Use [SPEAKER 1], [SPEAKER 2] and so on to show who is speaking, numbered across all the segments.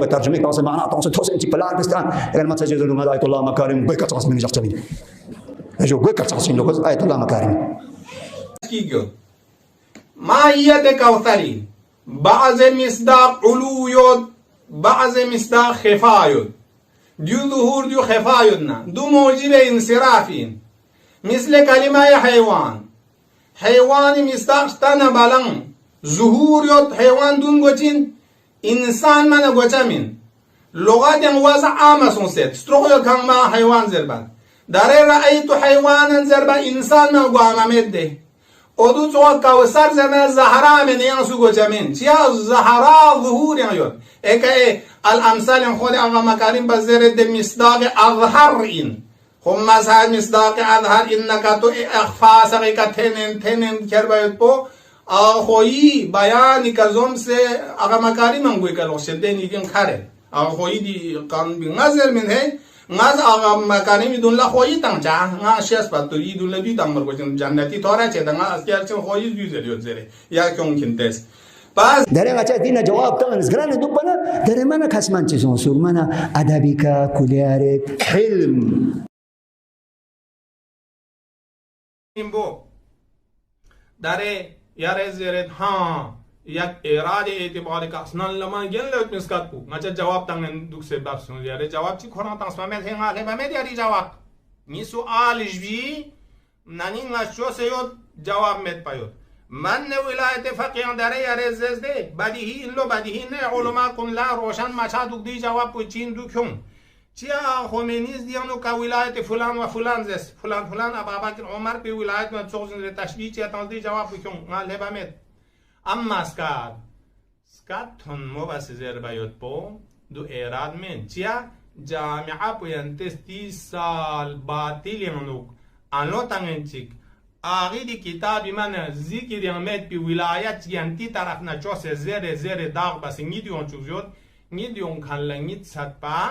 [SPEAKER 1] ترجمه تاسو معنا تاسو چې په لار پستان اگر ما څه زلو ما آیت الله مکارم ګوي کڅ من جختنی جو ګوي کڅ سین لوګ آیت الله مکارم
[SPEAKER 2] کیگو ماهیت کوثری بعض مصداق علویود بعض مصداق خفایود دو ظهور دو خفایودنا دو موجب انصرافین مثل کلمه حیوان حیوان مصداق تن بلن ظهور یود حیوان دون گوچین انسان من گوچمین لغات وضع عام سونست ستروغ کن ما حیوان زربان داره رأیت حیوانا زربان انسان من گواممید ده ادو چواد کوثر زربان زهرا من یانسو گوچمین چیا زهرا ظهور یود اکه الامثال خود اغا مکارم بزرد مصداق اظهر این خب مذهب مصداق اظهر اینکا تو اخفا سقیقا تنین کر باید پو آخویی بیانی کزم سے اغا مکاری منگوی کلو شده نیگن خره آخویی دی قانون بی نظر من ہے ناز آغا مکاری می دون لخویی تنگ چا نا شیست بات تو ای دون لبی تنگ مرگوشن جنتی تورا چه دنگا از کیارچن خویی دوی زلیوت زره یا کیون کنتست پس
[SPEAKER 1] داره غچا دینه جواب تان زگران دو بنا داره منا کسمان چیزون سور منا ادبی کا کلیاره علم
[SPEAKER 2] بو داره یاره زیرت ها یک اراده اعتباری که اصلا لما گن لوت مسکات کو مچا جواب تنگ دوک سے باب سن یاره جواب چی کورا تنگ سمامت هنگا لبامت یاری جواب نی سوالش بی نانی نشو سیود جواب مت پایود من ولایت فقیه داره یاره زده بدیهی لو بدیهی نه علما کن لا روشن مچا دوک دی جواب پوچین دوکون چیا خمینیز دیانو که ولایت فلان و فلان زست فلان فلان ابابکر عمر به ولایت و چوزن تشبیه چیا تنزدی جواب بکن ما لبامت اما سکات تون مو بس زیر بیاد پو دو ایراد من چیا جامعه پوینتس 30 سال باطل منوک انو تنگنچیک آغی دی کتابی من ذکر یامت بی ولایت ینتی طرف نچوس زیر داغ بس نیدیون چوزیود نیدیون کنلنگیت ستپا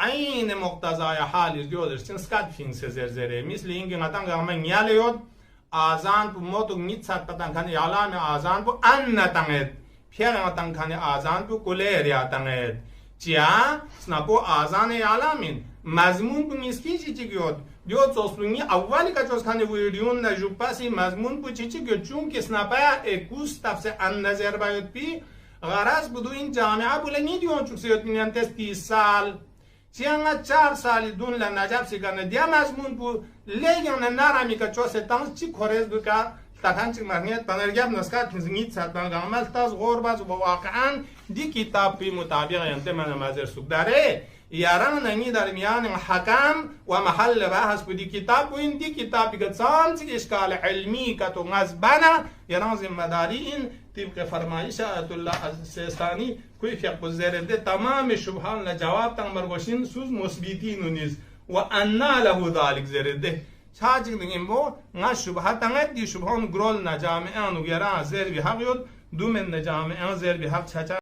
[SPEAKER 2] این مقتضای حالی دیودش چن سکات فینس زره مثل اینکه نتانگ همه نیالیود آزان پو موتو نیت سات پتن کنی علام آزان پو ان نتانگید پیر نتانگ کنی آزان پو کلیر یاتانگید چیا سنپو آزان علامین مضمون پو نیسکی چی گیود دیود سوسلونی اولی که چوز کنی ویدیون نجوب پاسی مضمون پو چی گیود چون که سنپایا اکوس تفسه ان نظر باید پی غرض بدو این جامعه بوله نیدیون چوک سیود بینیانتس 30 سال چیانگا 4 سالی دون لنجاب سیگرنه دیا مضمون بو لیگن نرامی که چوس تانس چی کورز بو که تاکان چی مرنیت پنرگیب نسکات تنزنگیت سات بانگامل تاز غورباز و واقعا دی کتاب پی مطابق ینته من مازر سوک داره یاران ننی در میان حکم و محل بحث بو دی کتاب بو این دی کتابی که چانسی اشکال علمی که تو غزبانا یاران زمداری این طبق فرمایش آیت الله سیستانی کوئی فقه بزرده تمام شبهان لجواب تنگ مرگوشین سوز مثبتین نیز و انا له ذالک زرده چاچک دنگیم بو نا شبه تنگ دی شبهان گرول نجامعان و گران زیر بی حق یود دومن نجامعان زیر بی حق چاچا